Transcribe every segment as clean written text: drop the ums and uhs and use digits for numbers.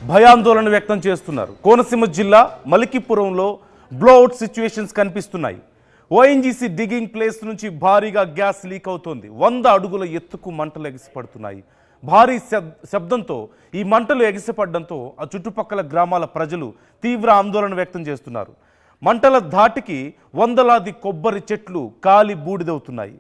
భయాందోళన వ్యక్తం చేస్తున్నారు. కోనసీమ జిల్లా మలికిపురంలో బ్లోఅవుట్ సిచ్యువేషన్స్ కనిపిస్తున్నాయి. ఓఎన్జీసీ డిగింగ్ ప్లేస్ నుంచి భారీగా గ్యాస్ లీక్ అవుతోంది. 100 అడుగుల ఎత్తుకు మంటలు ఎగిసిపడుతున్నాయి. భారీ శబ్దంతో ఈ మంటలు ఎగిసిపడడంతో ఆ చుట్టుపక్కల గ్రామాల ప్రజలు తీవ్ర ఆందోళన వ్యక్తం చేస్తున్నారు. మంటల ధాటికి వందలాది కొబ్బరి చెట్లు కాలి బూడిదవుతున్నాయి.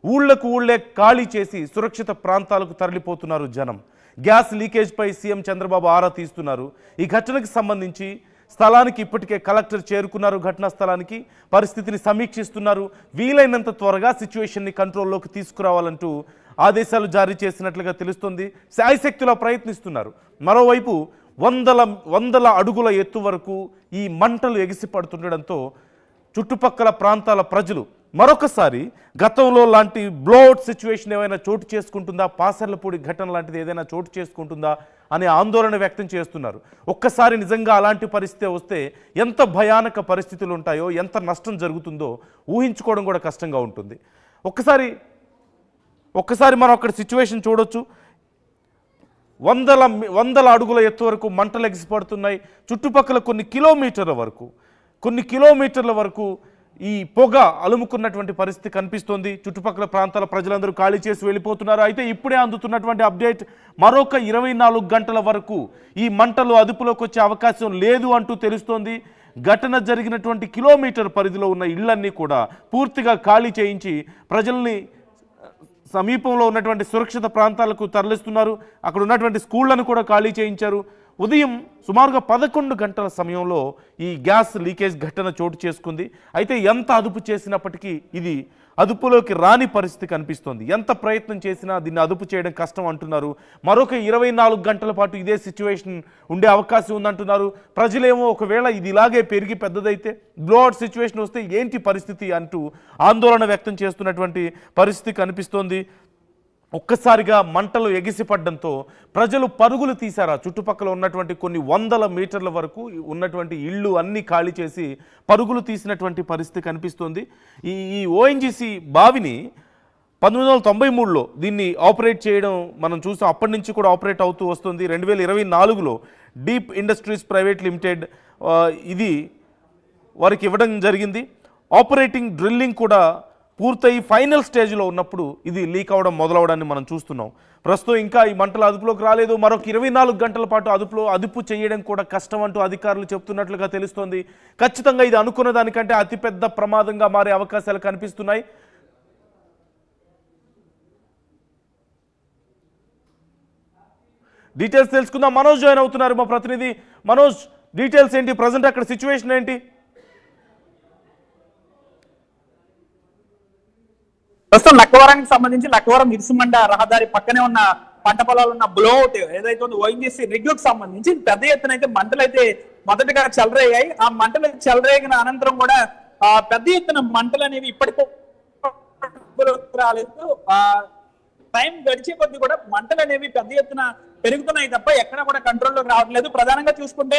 ఊళ్లకు ఊళ్లే ఖాళీ చేసి సురక్షిత ప్రాంతాలకు తరలిపోతున్నారు జనం. గ్యాస్ లీకేజ్పై సీఎం చంద్రబాబు ఆరా తీస్తున్నారు. ఈ ఘటనకు సంబంధించి స్థలానికి ఇప్పటికే కలెక్టర్ చేరుకున్నారు. ఘటనా స్థలానికి పరిస్థితిని సమీక్షిస్తున్నారు. వీలైనంత త్వరగా సిచ్యువేషన్ని కంట్రోల్లోకి తీసుకురావాలంటూ ఆదేశాలు జారీ చేసినట్లుగా తెలుస్తుంది. శాయశక్తులా ప్రయత్నిస్తున్నారు. మరోవైపు వందల అడుగుల ఎత్తు వరకు ఈ మంటలు ఎగిసిపడుతుండడంతో చుట్టుపక్కల ప్రాంతాల ప్రజలు మరొకసారి గతంలో లాంటి బ్లోఅవుట్ సిచ్యువేషన్ ఏమైనా చోటు చేసుకుంటుందా, పాసర్లపూడి ఘటన లాంటిది ఏదైనా చోటు చేసుకుంటుందా అనే ఆందోళన వ్యక్తం చేస్తున్నారు. ఒక్కసారి నిజంగా అలాంటి పరిస్థితి వస్తే ఎంత భయానక పరిస్థితులు ఉంటాయో, ఎంత నష్టం జరుగుతుందో ఊహించుకోవడం కూడా కష్టంగా ఉంటుంది. ఒక్కసారి మనం అక్కడ సిచ్యువేషన్ చూడొచ్చు. వందల అడుగుల ఎత్తు వరకు మంటలు ఎగిసిపడుతున్నాయి. చుట్టుపక్కల కొన్ని కిలోమీటర్ల వరకు ఈ పొగ అలుముకున్నటువంటి పరిస్థితి కనిపిస్తోంది. చుట్టుపక్కల ప్రాంతాల ప్రజలందరూ ఖాళీ చేసి వెళ్ళిపోతున్నారు. అయితే ఇప్పుడే అందుతున్నటువంటి అప్డేట్, మరొక 24 గంటల వరకు ఈ మంటలు అదుపులోకి వచ్చే అవకాశం లేదు అంటూ తెలుస్తోంది. ఘటన జరిగినటువంటి కిలోమీటర్ పరిధిలో ఉన్న ఇళ్లన్నీ కూడా పూర్తిగా ఖాళీ చేయించి ప్రజల్ని సమీపంలో ఉన్నటువంటి సురక్షిత ప్రాంతాలకు తరలిస్తున్నారు. అక్కడ ఉన్నటువంటి స్కూళ్లను కూడా ఖాళీ చేయించారు. ఉదయం సుమారుగా 11 గంటల సమయంలో ఈ గ్యాస్ లీకేజ్ ఘటన చోటు చేసుకుంది. అయితే ఎంత అదుపు చేసినప్పటికీ ఇది అదుపులోకి రాని పరిస్థితి కనిపిస్తోంది. ఎంత ప్రయత్నం చేసినా దీన్ని అదుపు చేయడం కష్టం అంటున్నారు. మరొక 24 గంటల పాటు ఇదే సిచ్యువేషన్ ఉండే అవకాశం ఉందంటున్నారు. ప్రజలేమో ఒకవేళ ఇది ఇలాగే పెరిగి పెద్దదైతే, బ్లోఅవుట్ సిచ్యువేషన్ వస్తే ఏంటి పరిస్థితి అంటూ ఆందోళన వ్యక్తం చేస్తున్నటువంటి పరిస్థితి కనిపిస్తోంది. ఒక్కసారిగా మంటలు ఎగిసిపడడంతో ప్రజలు పరుగులు తీశారు. చుట్టుపక్కల ఉన్నటువంటి కొన్ని వందల మీటర్ల వరకు ఉన్నటువంటి ఇళ్ళు అన్నీ ఖాళీ చేసి పరుగులు తీసినటువంటి పరిస్థితి కనిపిస్తోంది. ఈ ఓఎన్జీసీ బావిని 1993లో దీన్ని ఆపరేట్ చేయడం మనం చూసాం. అప్పటి నుంచి కూడా ఆపరేట్ అవుతూ వస్తుంది. 2024లో డీప్ ఇండస్ట్రీస్ ప్రైవేట్ లిమిటెడ్ ఇది వారికి ఇవ్వడం జరిగింది. ఆపరేటింగ్ డ్రిల్లింగ్ కూడా పూర్తయి ఫైనల్ స్టేజ్లో ఉన్నప్పుడు ఇది లీక్ అవ్వడం మొదలవడాన్ని మనం చూస్తున్నాం. ప్రస్తుతం ఇంకా ఈ మంటలు అదుపులోకి రాలేదు. మరొక 24 గంటల పాటు అదుపు చేయడం కూడా కష్టం అంటూ అధికారులు చెప్తున్నట్లుగా తెలుస్తోంది. ఖచ్చితంగా ఇది అనుకున్న దానికంటే అతిపెద్ద ప్రమాదంగా మారే అవకాశాలు కనిపిస్తున్నాయి. డీటెయిల్స్ తెలుసుకుందాం. మనోజ్ జాయిన్ అవుతున్నారు, మా ప్రతినిధి. మనోజ్, డీటెయిల్స్ ఏంటి? ప్రజెంట్ అక్కడ సిచ్యువేషన్ ఏంటి? ప్రస్తుతం లక్కవరానికి సంబంధించి లక్కవరం ఇరుసుమండ రహదారి పక్కనే ఉన్న పంట పొలాలు ఉన్న బ్లోఅవుట్ ఏదైతే ఉందో ఓఎన్జీసీ రిగ్గుకు సంబంధించి పెద్ద ఎత్తున అయితే మంటలు అయితే మొదటగా చెలరేగాయి. ఆ మంటలు చెలరేగిన అనంతరం కూడా పెద్ద ఎత్తున మంటలు అనేవి ఇప్పటికీ రాలేదు. టైం గడిచే కొద్ది కూడా మంటలు అనేవి పెద్ద ఎత్తున పెరుగుతున్నాయి తప్ప ఎక్కడ కూడా కంట్రోల్లోకి రావట్లేదు. ప్రధానంగా చూసుకుంటే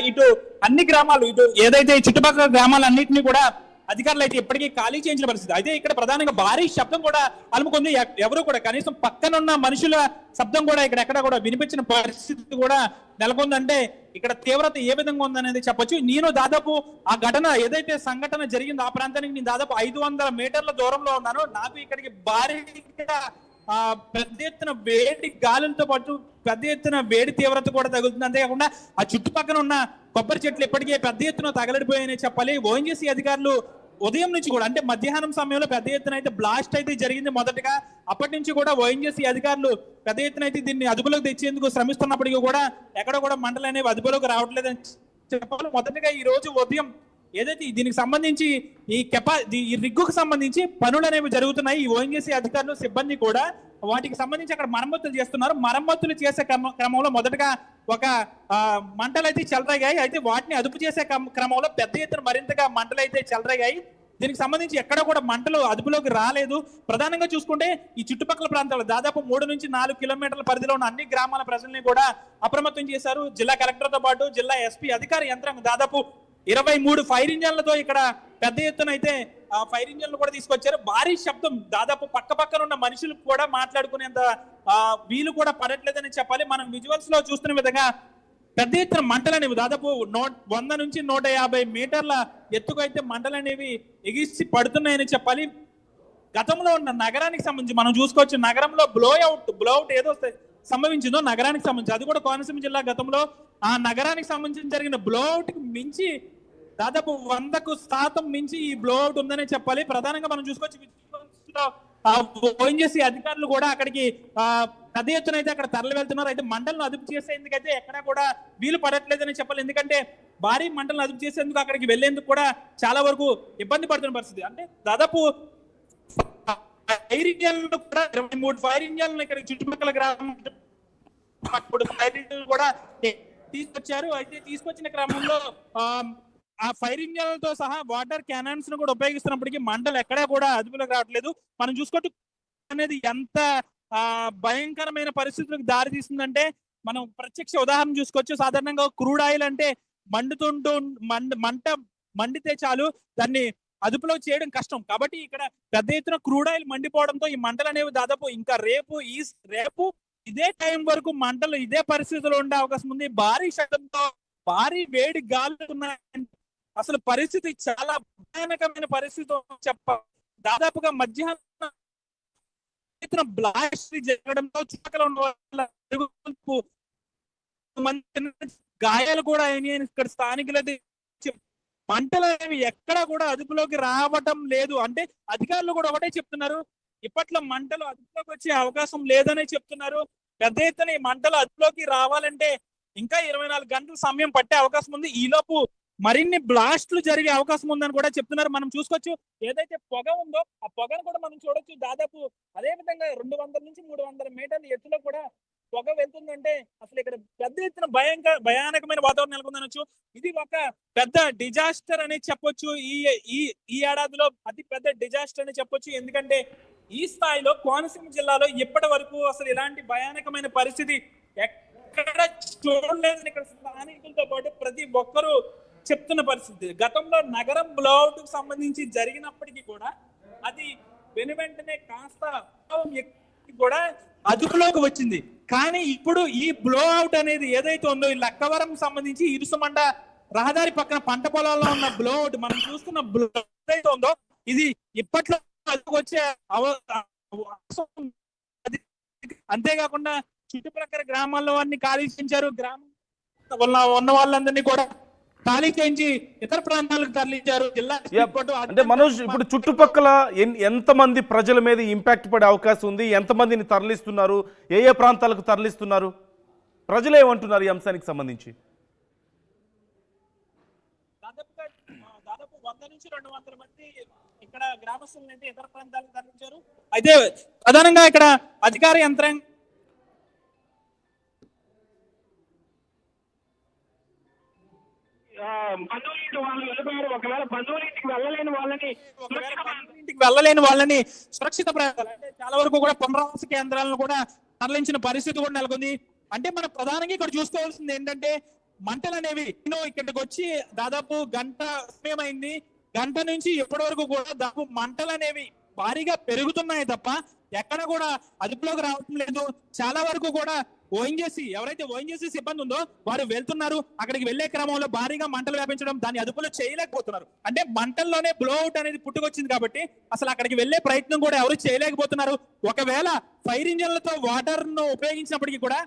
ఇటు అన్ని గ్రామాలు, ఇటు ఏదైతే చుట్టుపక్కల గ్రామాలన్నింటినీ కూడా అధికారులు అయితే ఇప్పటికీ ఖాళీ చేయించిన పరిస్థితి. అయితే ఇక్కడ ప్రధానంగా భారీ శబ్దం కూడా అలుముకుంది. ఎవరు కూడా కనీసం పక్కనున్న మనుషుల శబ్దం కూడా ఇక్కడ ఎక్కడ కూడా వినిపించిన పరిస్థితి కూడా నెలకొందంటే ఇక్కడ తీవ్రత ఏ విధంగా ఉందనేది చెప్పొచ్చు. నేను దాదాపు ఆ ఘటన ఏదైతే సంఘటన జరిగిందో ఆ ప్రాంతానికి నేను దాదాపు 500 మీటర్ల దూరంలో ఉన్నాను. నాకు ఇక్కడికి భారీగా పెద్ద ఎత్తున వేడి గాలులతో పాటు పెద్ద ఎత్తున వేడి తీవ్రత కూడా తగులుతుంది. అంతేకాకుండా ఆ చుట్టుపక్కల ఉన్న కొబ్బరి చెట్లు ఇప్పటికే పెద్ద ఎత్తున తగలడిపోయాయని చెప్పాలి. ఓఎన్జీసీ అధికారులు ఉదయం నుంచి కూడా అంటే మధ్యాహ్నం సమయంలో పెద్ద ఎత్తున అయితే బ్లాస్ట్ అయితే జరిగింది మొదటగా. అప్పటి నుంచి కూడా ఓఎన్జీసీ అధికారులు పెద్ద ఎత్తున అయితే దీన్ని అదుపులోకి తెచ్చేందుకు శ్రమిస్తున్నప్పటికీ కూడా ఎక్కడ కూడా మంటలు అనేవి అదుపులోకి రావట్లేదని చెప్పాలి. మొదటగా ఈ రోజు ఉదయం ఏదైతే దీనికి సంబంధించి ఈ రిగ్గుకు సంబంధించి పనులు అనేవి జరుగుతున్నాయి. ఈ ఓఎన్జీసీ అధికారులు సిబ్బంది కూడా వాటికి సంబంధించి అక్కడ మరమ్మతులు చేస్తున్నారు. మరమ్మతులు చేసే క్రమంలో మొదటగా ఒక మంటలు అయితే చెలరేగాయి. అయితే వాటిని అదుపు చేసే క్రమంలో పెద్ద ఎత్తున మరింతగా మంటలు అయితే చెలరేగాయి. దీనికి సంబంధించి ఎక్కడ కూడా మంటలు అదుపులోకి రాలేదు. ప్రధానంగా చూసుకుంటే ఈ చుట్టుపక్కల ప్రాంతాలు దాదాపు 3 నుంచి 4 కిలోమీటర్ల పరిధిలో ఉన్న అన్ని గ్రామాల ప్రజల్ని కూడా అప్రమత్తం చేశారు. జిల్లా కలెక్టర్తో పాటు జిల్లా ఎస్పీ అధికార యంత్రాంగం దాదాపు 23 ఫైర్ ఇంజన్లతో ఇక్కడ పెద్ద ఎత్తున అయితే ఫైర్ ఇంజన్లు కూడా తీసుకొచ్చారు. భారీ శబ్దం, దాదాపు పక్క పక్కన ఉన్న మనుషులు కూడా మాట్లాడుకునేంత వీలు కూడా పడట్లేదని చెప్పాలి. మనం విజువల్స్ లో చూస్తున్న విధంగా పెద్ద ఎత్తున మంటలు అనేవి దాదాపు 100 నుంచి 150 మీటర్ల ఎత్తుకు అయితే మంటలు అనేవి ఎగిసి పడుతున్నాయని చెప్పాలి. గతంలో ఉన్న నగరానికి సంబంధించి మనం చూసుకోవచ్చు, నగరంలో బ్లోఅవుట్ ఏదో సంభవించిందో నగరానికి సంబంధించి, అది కూడా కోనసీమ జిల్లా గతంలో ఆ నగరానికి సంబంధించి జరిగిన బ్లోఅవుట్ కి మించి దాదాపు 100% మించి ఈ బ్లోఅవుట్ ఉందనే చెప్పాలి. ప్రధానంగా మనం చూసుకోవచ్చు ఓఎన్జీసీ అధికారులు కూడా అక్కడికి పెద్ద ఎత్తున అయితే అక్కడ తరలి వెళ్తున్నారు. అయితే మంటలను అదుపు చేసేందుకైతే ఎక్కడా కూడా వీలు పడట్లేదని చెప్పాలి. ఎందుకంటే భారీ మంటలను అదుపు చేసేందుకు అక్కడికి వెళ్లేందుకు కూడా చాలా వరకు ఇబ్బంది పడుతున్న పరిస్థితి. అంటే దాదాపు ఫైర్ ఇంజన్లు కూడా 23 ఫైర్ ఇంజన్లు ఇక్కడ చుట్టుపక్కల గ్రామం ఫైర్ ఇంజన్లు కూడా తీసుకొచ్చారు. అయితే తీసుకొచ్చిన క్రమంలో ఆ ఫైర్ ఇంజన్లతో సహా వాటర్ క్యానన్స్ ను కూడా ఉపయోగిస్తున్నప్పటికీ మంటలు ఎక్కడా కూడా అదుపులోకి రావట్లేదు. మనం చూసుకోవచ్చు అనేది ఎంత భయంకరమైన పరిస్థితులకు దారి తీస్తుందంటే మనం ప్రత్యక్ష ఉదాహరణ చూసుకోవచ్చు. సాధారణంగా క్రూడ్ ఆయిల్ అంటే మండితే చాలు, దాన్ని అదుపులో చేయడం కష్టం. కాబట్టి ఇక్కడ పెద్ద ఎత్తున క్రూడ్ ఆయిల్ మండిపోవడంతో ఈ మంటలు అనేవి దాదాపు ఇంకా రేపు ఇదే టైం వరకు మంటలు ఇదే పరిస్థితిలో ఉండే అవకాశం ఉంది. భారీ శబ్దంతో భారీ వేడి గాలులు ఉన్నాయి. అసలు పరిస్థితి చాలా భయానకమైన పరిస్థితి చెప్పాలి. దాదాపుగా మధ్యాహ్నం బ్లాస్ట్ జరగడంతో చుట్టుపక్కల ఉన్న వాళ్ళ గాయాలు కూడా అయినాయి. ఇక్కడ స్థానికులది మంటలు అనేవి ఎక్కడా కూడా అదుపులోకి రావటం లేదు. అంటే అధికారులు కూడా ఒకటే చెప్తున్నారు, ఇప్పట్లో మంటలు అదుపులోకి వచ్చే అవకాశం లేదనే చెప్తున్నారు. పెద్ద ఎత్తున ఈ మంటలు అదుపులోకి రావాలంటే ఇంకా 24 గంటల సమయం పట్టే అవకాశం ఉంది. ఈలోపు మరిన్ని బ్లాస్ట్లు జరిగే అవకాశం ఉందని కూడా చెప్తున్నారు. మనం చూసుకోవచ్చు ఏదైతే పొగ ఉందో ఆ పొగను కూడా మనం చూడొచ్చు. దాదాపు అదే విధంగా 200 నుంచి 300 మీటర్ల ఎత్తులో కూడా పొగ వెళ్తుందంటే అసలు ఇక్కడ పెద్ద ఎత్తున భయానకమైన వాతావరణం నెలకొందనొచ్చు. ఇది ఒక పెద్ద డిజాస్టర్ అని చెప్పొచ్చు. ఈ ఏడాదిలో అతి పెద్ద డిజాస్టర్ అని చెప్పొచ్చు. ఎందుకంటే ఈ స్థాయిలో కోనసీమ జిల్లాలో ఇప్పటి వరకు అసలు ఇలాంటి భయానకమైన పరిస్థితి ఎక్కడ చూడలేదని ఇక్కడ స్థానికులతో పాటు ప్రతి ఒక్కరూ చెప్తున్న పరిస్థితి. గతంలో నగరం బ్లోఅవుట్ కు సంబంధించి జరిగినప్పటికీ కూడా అది వెనువెంటనే కాస్త కూడా అదుపులోకి వచ్చింది. కానీ ఇప్పుడు ఈ బ్లోఅవుట్ అనేది ఏదైతే ఉందో ఈ లక్కవరం సంబంధించి ఇరుసుమండ రహదారి పక్కన పంట పొలాల్లో ఉన్న బ్లోఅవుట్ మనం చూస్తున్న బ్లోఅవుట్ ఏదైతే ఉందో ఇది ఇప్పట్లో వచ్చే అంతేకాకుండా చుట్టుప్రక్కల గ్రామాల్లో అన్ని ఖాళీ చేయించారు. గ్రామం ఉన్న వాళ్ళందరినీ కూడా ఖాళీ చేయించి ఇతర ప్రాంతాలకు తరలించారు. అంటే మనోజ్, ఇప్పుడు చుట్టుపక్కల ఎంతమంది ప్రజల మీద ఇంపాక్ట్ పడే అవకాశం ఉంది? ఎంతమందిని తరలిస్తున్నారు? ఏ ప్రాంతాలకు తరలిస్తున్నారు? ప్రజలు ఏమంటున్నారు ఈ అంశానికి సంబంధించి? దాదాపు 100 నుంచి 200 మంది ఇక్కడ గ్రామస్తులను అయితే ఇతర ప్రాంతాలకు తరలించారు. అయితే ప్రధానంగా ఇక్కడ అధికార యంత్రాంగం బంధువులింటి వాళ్ళు వెళ్ళిపోయారు. ఒకవేళ బంధువులింటికి వెళ్ళలేని వాళ్ళని సురక్షిత ప్రాంతాలు అంటే చాలా వరకు కూడా పునరావాస కేంద్రాలను కూడా తరలించిన పరిస్థితి కూడా నెలకొంది. అంటే మనం ప్రధానంగా ఇక్కడ చూసుకోవాల్సింది ఏంటంటే మంటలు అనేవి ఇక్కడికి వచ్చి దాదాపు గంట సమయం అయింది. గంట నుంచి ఇప్పటి వరకు కూడా దాదాపు మంటలు అనేవి భారీగా పెరుగుతున్నాయి తప్ప ఎక్కడ కూడా అదుపులోకి రావటం లేదు. చాలా వరకు కూడా ఎవరైతే ఓఎన్జీసీ సిబ్బంది ఉందో వారు వెళ్తున్నారు. అక్కడికి వెళ్లే క్రమంలో భారీగా మంటలు వ్యాపించడం, దాన్ని అదుపులో చేయలేకపోతున్నారు. అంటే మంటల్లోనే బ్లోఅవుట్ అనేది పుట్టుకొచ్చింది కాబట్టి అసలు అక్కడికి వెళ్లే ప్రయత్నం కూడా ఎవరు చేయలేకపోతున్నారు. ఒకవేళ ఫైర్ ఇంజన్లతో వాటర్ ను ఉపయోగించినప్పటికీ కూడా